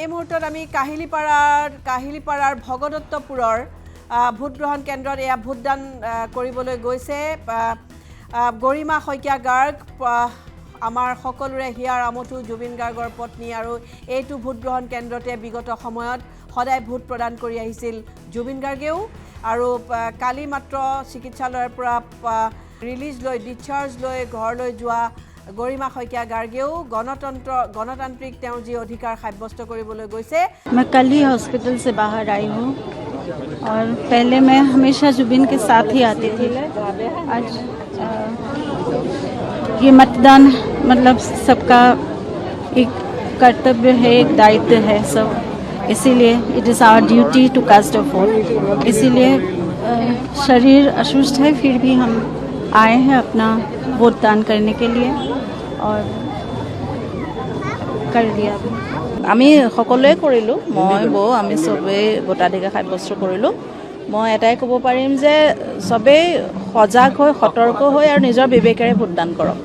এই মুহূৰ্তত আমি কাহিলিপাৰাৰ ভগদত্তপুৰৰ ভোটগ্ৰহণ কেন্দ্ৰত এয়া ভোটদান কৰিবলৈ গৈছে গৰিমা শইকীয়া গাৰ্গ আমাৰ সকলোৰে হিয়াৰ আমঠু জুবিন গাৰ্গৰ পত্নী আৰু এইটো ভোটগ্ৰহণ কেন্দ্ৰতে বিগত সময়ত সদায় ভোট প্ৰদান কৰি আহিছিল জুবিন গাৰ্গেও আৰু কালি মাত্ৰ চিকিৎসালয়ৰ পৰা ৰিলিজ লৈ ডিসচাৰ্জ লৈ ঘৰলৈ যোৱা गरिमा शइकिया गार्गेও गणतांत्रिक जी अधिकार साब्यस्त কৰিবলৈ গৈছে। मैं कल ही हॉस्पिटल से बाहर आई हूँ और पहले मैं हमेशा जुबिन के साथ ही आती थी। आज ये मतदान मतलब सबका एक कर्तव्य है, एक दायित्व है सब, इसीलिए it is our duty to cast a vote. इसीलिए शरीर असुस्थ है फिर भी हम आए हैं अपना वोट दान करने के लिए और कर दिया। আমি সকলোৱে কৰিলোঁ, মই বৌ আমি চবেই ভোটাধিকাৰ সাব্যস্ত কৰিলোঁ। মই এটাই ক'ব পাৰিম যে চবেই সজাগ হৈ সতৰ্ক হৈ আৰু নিজৰ বিবেকেৰে ভোটদান কৰক।